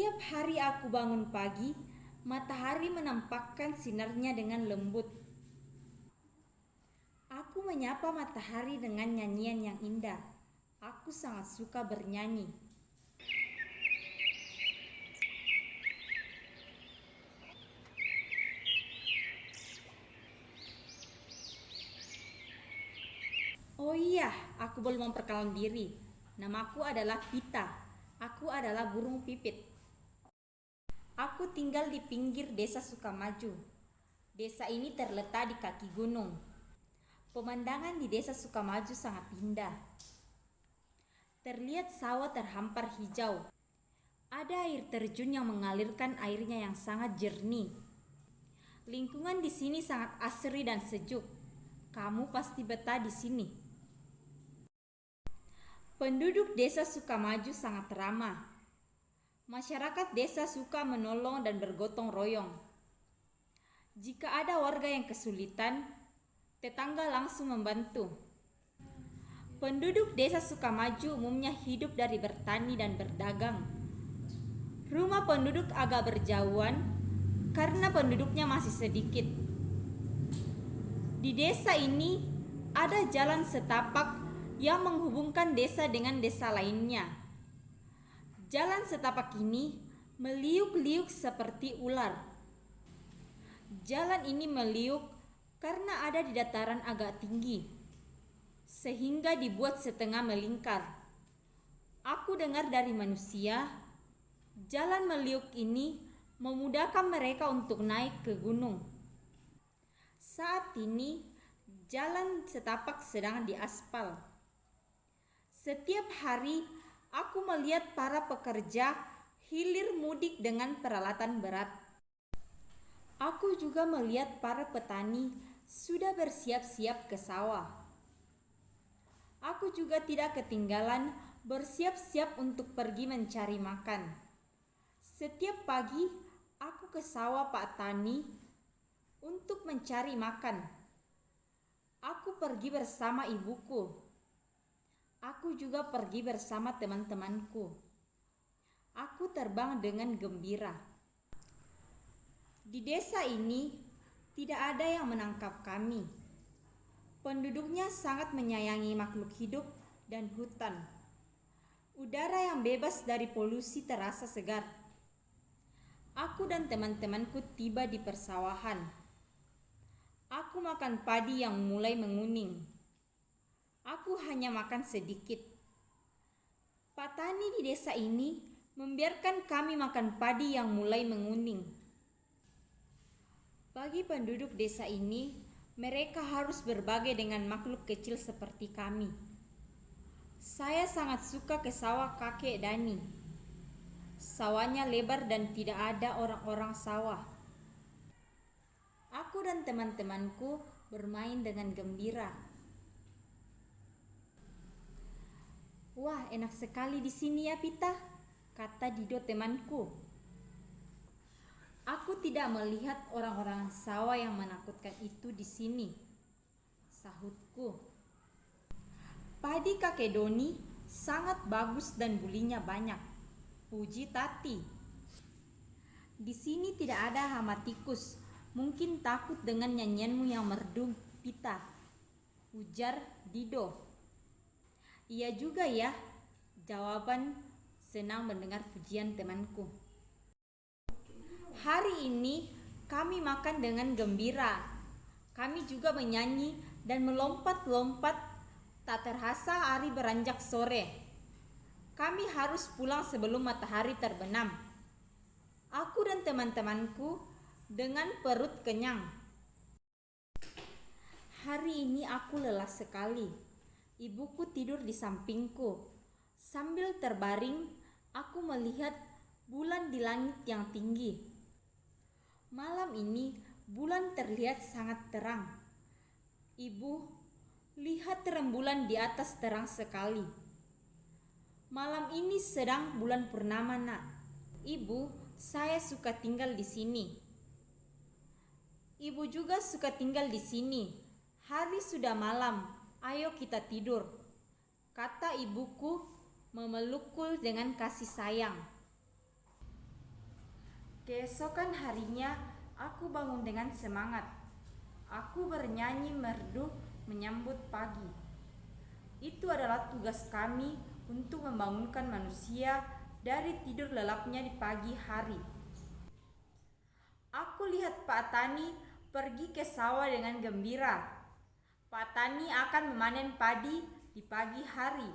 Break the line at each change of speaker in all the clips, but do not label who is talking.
Setiap hari aku bangun pagi, matahari menampakkan sinarnya dengan lembut. Aku menyapa matahari dengan nyanyian yang indah. Aku sangat suka bernyanyi. Oh iya, aku belum memperkenalkan diri. Namaku adalah Pita. Aku adalah burung pipit. Aku tinggal di pinggir desa Sukamaju. Desa ini terletak di kaki gunung. Pemandangan di desa Sukamaju sangat indah. Terlihat sawah terhampar hijau. Ada air terjun yang mengalirkan airnya yang sangat jernih. Lingkungan di sini sangat asri dan sejuk. Kamu pasti betah di sini. Penduduk desa Sukamaju sangat ramah. Masyarakat desa suka menolong dan bergotong royong. Jika ada warga yang kesulitan, tetangga langsung membantu. Penduduk desa Sukamaju umumnya hidup dari bertani dan berdagang. Rumah penduduk agak berjauhan karena penduduknya masih sedikit. Di desa ini ada jalan setapak yang menghubungkan desa dengan desa lainnya. Jalan setapak ini meliuk-liuk seperti ular. Jalan ini meliuk karena ada di dataran agak tinggi, sehingga dibuat setengah melingkar. Aku dengar dari manusia, jalan meliuk ini memudahkan mereka untuk naik ke gunung. Saat ini, jalan setapak sedang diaspal. Setiap hari, aku melihat para pekerja hilir mudik dengan peralatan berat. Aku juga melihat para petani sudah bersiap-siap ke sawah. Aku juga tidak ketinggalan bersiap-siap untuk pergi mencari makan. Setiap pagi, aku ke sawah Pak Tani untuk mencari makan. Aku pergi bersama ibuku. Aku juga pergi bersama teman-temanku. Aku terbang dengan gembira. Di desa ini tidak ada yang menangkap kami. Penduduknya sangat menyayangi makhluk hidup dan hutan. Udara yang bebas dari polusi terasa segar. Aku dan teman-temanku tiba di persawahan. Aku makan padi yang mulai menguning. Aku hanya makan sedikit. Pak Tani di desa ini membiarkan kami makan padi yang mulai menguning. Bagi penduduk desa ini, mereka harus berbagi dengan makhluk kecil seperti kami. Saya sangat suka ke sawah kakek Dani. Sawahnya lebar dan tidak ada orang-orang sawah. Aku dan teman-temanku bermain dengan gembira. Wah, enak sekali di sini ya, Pita, kata Dido temanku. Aku tidak melihat orang-orang sawah yang menakutkan itu di sini, sahutku. Padi kakek Doni sangat bagus dan bulinya banyak, puji Tati. Di sini tidak ada hama tikus, mungkin takut dengan nyanyianmu yang merdu, Pita, ujar Dido. Iya juga ya, jawaban senang mendengar pujian temanku. Hari ini kami makan dengan gembira. Kami juga menyanyi dan melompat-lompat, tak terasa hari beranjak sore. Kami harus pulang sebelum matahari terbenam. Aku dan teman-temanku dengan perut kenyang. Hari ini aku lelah sekali. Ibuku tidur di sampingku. Sambil terbaring, aku melihat bulan di langit yang tinggi. Malam ini, bulan terlihat sangat terang. Ibu, lihat rembulan di atas terang sekali. Malam ini sedang bulan purnama, Nak. Ibu, saya suka tinggal di sini. Ibu juga suka tinggal di sini. Hari sudah malam. Ayo kita tidur, kata ibuku memelukku dengan kasih sayang. Keesokan harinya, aku bangun dengan semangat. Aku bernyanyi merdu menyambut pagi. Itu adalah tugas kami untuk membangunkan manusia dari tidur lelapnya di pagi hari. Aku lihat Pak Tani pergi ke sawah dengan gembira. Pak Tani akan memanen padi di pagi hari.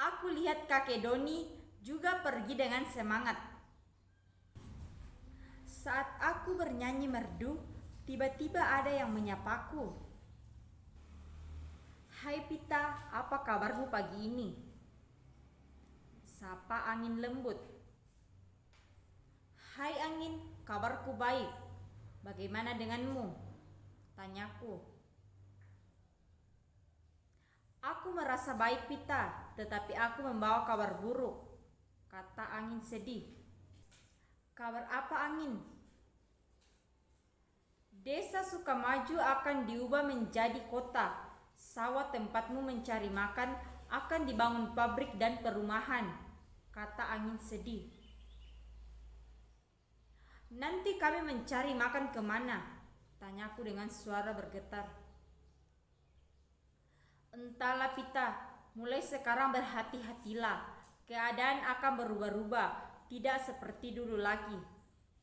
Aku lihat kakek Doni juga pergi dengan semangat. Saat aku bernyanyi merdu, tiba-tiba ada yang menyapaku. "Hai Pita, apa kabarmu pagi ini?" Sapa angin lembut. "Hai angin, kabarku baik. Bagaimana denganmu?" tanyaku. "Aku merasa baik Pita, tetapi aku membawa kabar buruk," kata angin sedih. "Kabar apa angin?" "Desa Sukamaju akan diubah menjadi kota. Sawah tempatmu mencari makan akan dibangun pabrik dan perumahan," kata angin sedih. "Nanti kami mencari makan kemana?" tanyaku dengan suara bergetar. "Entahlah Pita, mulai sekarang berhati-hatilah. Keadaan akan berubah-ubah, tidak seperti dulu lagi,"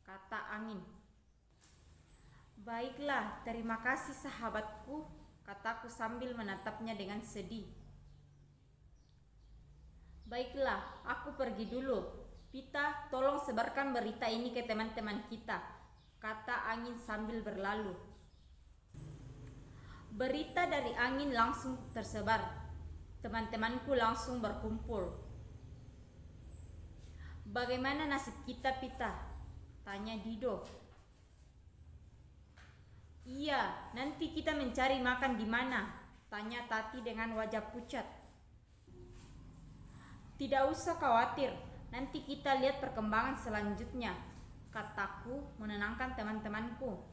kata angin. "Baiklah, terima kasih sahabatku," kataku sambil menatapnya dengan sedih. "Baiklah, aku pergi dulu. Pita, tolong sebarkan berita ini ke teman-teman kita," kata angin sambil berlalu. Berita dari angin langsung tersebar. Teman-temanku langsung berkumpul. "Bagaimana nasib kita Pita?" tanya Dido. "Iya, nanti kita mencari makan di mana?" tanya Tati dengan wajah pucat. "Tidak usah khawatir, nanti kita lihat perkembangan selanjutnya," kataku menenangkan teman-temanku.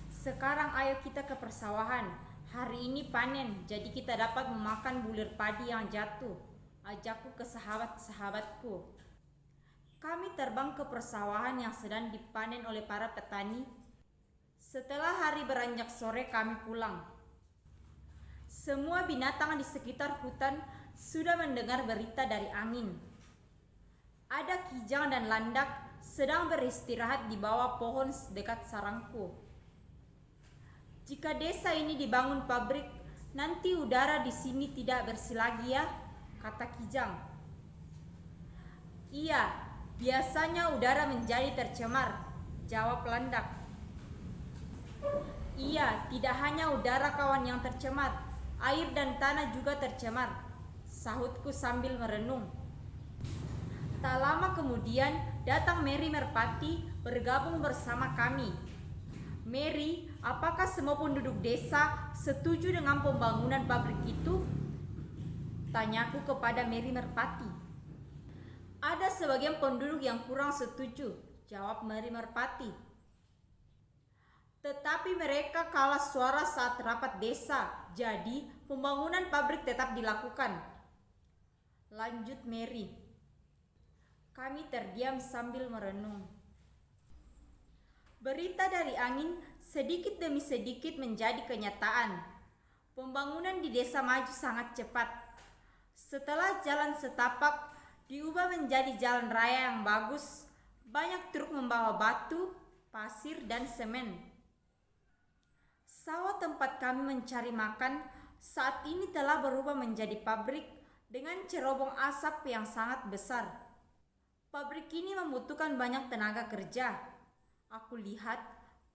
"Sekarang ayo kita ke persawahan. Hari ini panen, jadi kita dapat memakan bulir padi yang jatuh," ajakku ke sahabat-sahabatku. Kami terbang ke persawahan yang sedang dipanen oleh para petani. Setelah hari beranjak sore, kami pulang. Semua binatang di sekitar hutan sudah mendengar berita dari angin. Ada kijang dan landak sedang beristirahat di bawah pohon dekat sarangku. "Jika desa ini dibangun pabrik, nanti udara di sini tidak bersih lagi ya," kata kijang. "Iya, biasanya udara menjadi tercemar," jawab landak. "Iya, tidak hanya udara kawan yang tercemar, air dan tanah juga tercemar," sahutku sambil merenung. Tak lama kemudian datang Mary Merpati bergabung bersama kami. "Mary, apakah semua penduduk desa setuju dengan pembangunan pabrik itu?" tanyaku kepada Mary Merpati. "Ada sebagian penduduk yang kurang setuju," jawab Mary Merpati. "Tetapi mereka kalah suara saat rapat desa, jadi pembangunan pabrik tetap dilakukan," lanjut Mary. Kami terdiam sambil merenung. Berita dari angin sedikit demi sedikit menjadi kenyataan. Pembangunan di desa maju sangat cepat. Setelah jalan setapak diubah menjadi jalan raya yang bagus, banyak truk membawa batu, pasir, dan semen. Sawah tempat kami mencari makan saat ini telah berubah menjadi pabrik dengan cerobong asap yang sangat besar. Pabrik ini membutuhkan banyak tenaga kerja. Aku lihat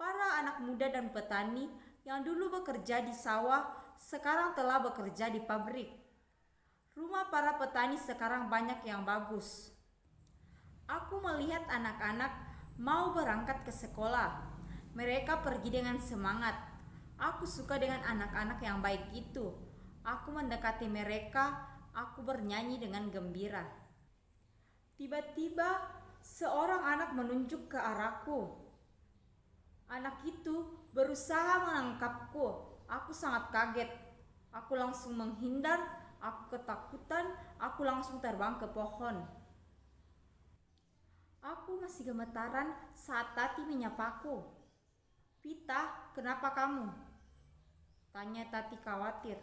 para anak muda dan petani yang dulu bekerja di sawah sekarang telah bekerja di pabrik. Rumah para petani sekarang banyak yang bagus. Aku melihat anak-anak mau berangkat ke sekolah. Mereka pergi dengan semangat. Aku suka dengan anak-anak yang baik itu. Aku mendekati mereka, aku bernyanyi dengan gembira. Tiba-tiba seorang anak menunjuk ke arahku. Anak itu berusaha menangkapku. Aku sangat kaget. Aku langsung menghindar. Aku ketakutan. Aku langsung terbang ke pohon. Aku masih gemetaran saat Tati menyapaku. "Pita, kenapa kamu?" tanya Tati khawatir.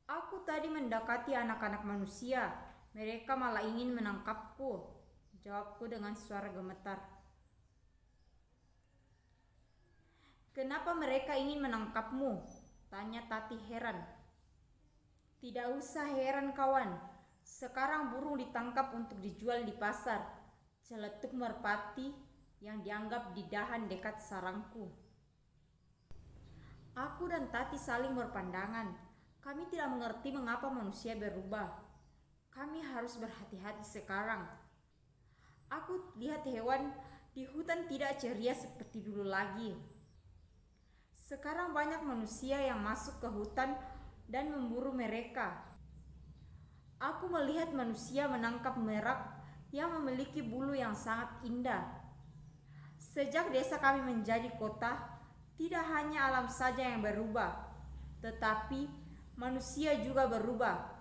"Aku tadi mendekati anak-anak manusia. Mereka malah ingin menangkapku," jawabku dengan suara gemetar. "Kenapa mereka ingin menangkapmu?" tanya Tati heran. "Tidak usah heran kawan. Sekarang burung ditangkap untuk dijual di pasar," celetuk merpati yang dianggap di dahan dekat sarangku. Aku dan Tati saling berpandangan. Kami tidak mengerti mengapa manusia berubah. Kami harus berhati-hati sekarang. Aku lihat hewan di hutan tidak ceria seperti dulu lagi. Sekarang banyak manusia yang masuk ke hutan dan memburu mereka. Aku melihat manusia menangkap merak yang memiliki bulu yang sangat indah. Sejak desa kami menjadi kota, tidak hanya alam saja yang berubah, tetapi manusia juga berubah.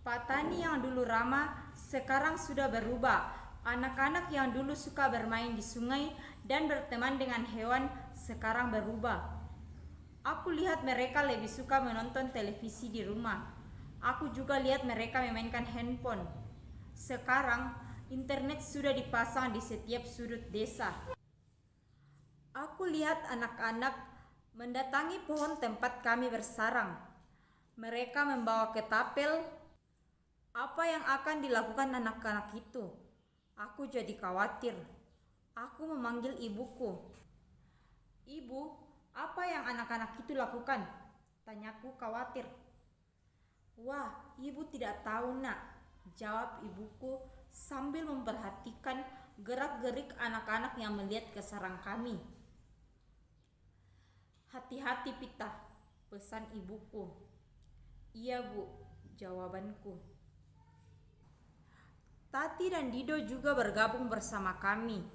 Pak Tani yang dulu ramah sekarang sudah berubah. Anak-anak yang dulu suka bermain di sungai dan berteman dengan hewan sekarang berubah. Aku lihat mereka lebih suka menonton televisi di rumah. Aku juga lihat mereka memainkan handphone. Sekarang internet sudah dipasang di setiap sudut desa. Aku lihat anak-anak mendatangi pohon tempat kami bersarang. Mereka membawa ketapel. Apa yang akan dilakukan anak-anak itu? Aku jadi khawatir. Aku memanggil ibuku. "Ibu, apa yang anak-anak itu lakukan?" tanyaku khawatir. "Wah, ibu tidak tahu nak," jawab ibuku sambil memperhatikan gerak-gerik anak-anak yang melihat ke sarang kami. "Hati-hati Pita," pesan ibuku. "Iya bu," jawabanku. Tati dan Dido juga bergabung bersama kami.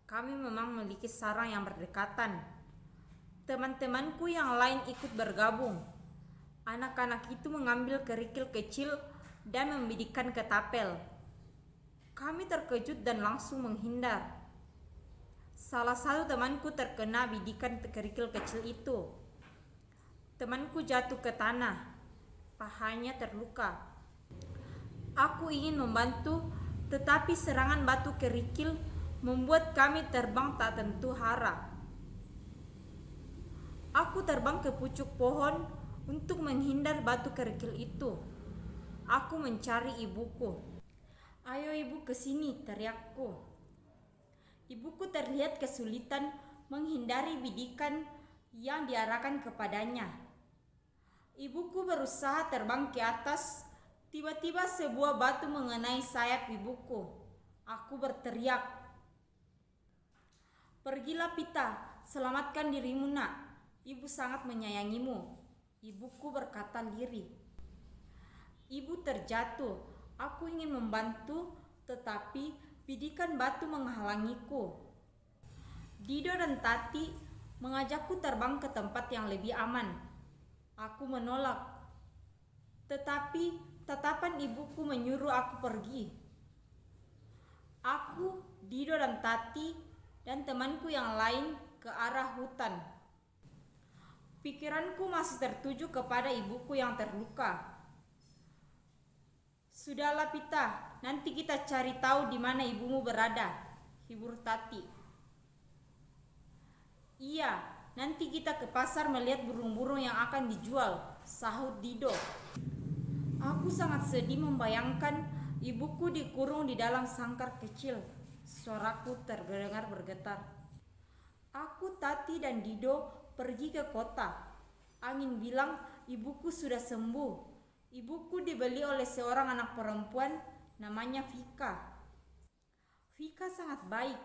Kami memang memiliki sarang yang berdekatan. Teman-temanku yang lain ikut bergabung. Anak-anak itu mengambil kerikil kecil dan membidikan ketapel. Kami terkejut dan langsung menghindar. Salah satu temanku terkena bidikan kerikil kecil itu. Temanku jatuh ke tanah. Pahanya terluka. Aku ingin membantu, tetapi serangan batu kerikil membuat kami terbang tak tentu arah. Aku terbang ke pucuk pohon untuk menghindar batu kerikil itu. Aku mencari ibuku. "Ayo ibu ke sini," teriakku. Ibuku terlihat kesulitan menghindari bidikan yang diarahkan kepadanya. Ibuku berusaha terbang ke atas. Tiba-tiba sebuah batu mengenai sayap ibuku. Aku berteriak, "Pergilah Pita, selamatkan dirimu nak. Ibu sangat menyayangimu," ibuku berkata lirih. Ibu terjatuh. Aku ingin membantu, tetapi bidikan batu menghalangiku. Dido dan Tati mengajakku terbang ke tempat yang lebih aman. Aku menolak, tetapi tatapan ibuku menyuruh aku pergi. Aku, Dido dan Tati, dan temanku yang lain ke arah hutan. Pikiranku masih tertuju kepada ibuku yang terluka. "Sudahlah Pita, nanti kita cari tahu di mana ibumu berada," hibur Tati. "Iya, nanti kita ke pasar melihat burung-burung yang akan dijual," sahut Dido. Aku sangat sedih membayangkan ibuku dikurung di dalam sangkar kecil. Suaraku terdengar bergetar. Aku, Tati, dan Dido pergi ke kota. Angin bilang ibuku sudah sembuh. Ibuku dibeli oleh seorang anak perempuan namanya Vika. Vika sangat baik.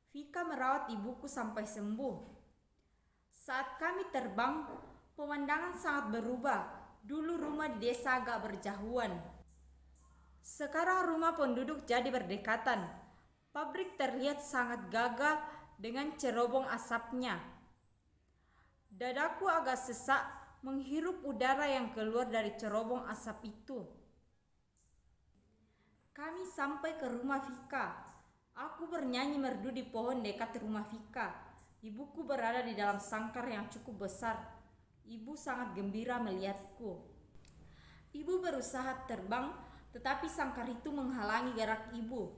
Vika merawat ibuku sampai sembuh. Saat kami terbang, pemandangan sangat berubah. Dulu rumah di desa agak berjauhan. Sekarang rumah penduduk jadi berdekatan. Pabrik terlihat sangat gagah dengan cerobong asapnya. Dadaku agak sesak menghirup udara yang keluar dari cerobong asap itu. Kami sampai ke rumah Vika. Aku bernyanyi merdu di pohon dekat rumah Vika. Ibuku berada di dalam sangkar yang cukup besar. Ibu sangat gembira melihatku. Ibu berusaha terbang, tetapi sangkar itu menghalangi gerak ibu.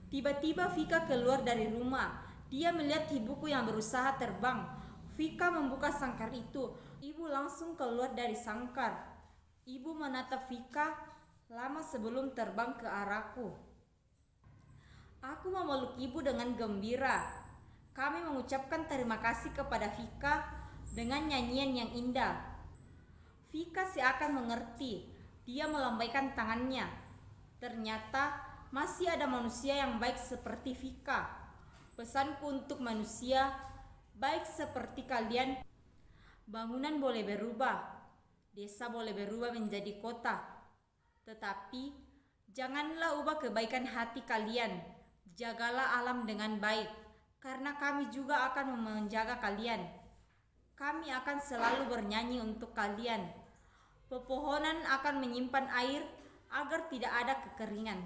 Tiba-tiba Vika keluar dari rumah. Dia melihat ibuku yang berusaha terbang. Vika membuka sangkar itu. Ibu langsung keluar dari sangkar. Ibu menatap Vika lama sebelum terbang ke arahku. Aku memeluk ibu dengan gembira. Kami mengucapkan terima kasih kepada Vika dengan nyanyian yang indah. Vika seakan mengerti. Dia melambaikan tangannya. Ternyata masih ada manusia yang baik seperti Vika. Pesanku untuk manusia baik seperti kalian, bangunan boleh berubah, desa boleh berubah menjadi kota, tetapi janganlah ubah kebaikan hati kalian. Jagalah alam dengan baik, karena kami juga akan menjaga kalian. Kami akan selalu bernyanyi untuk kalian. Pepohonan akan menyimpan air agar tidak ada kekeringan.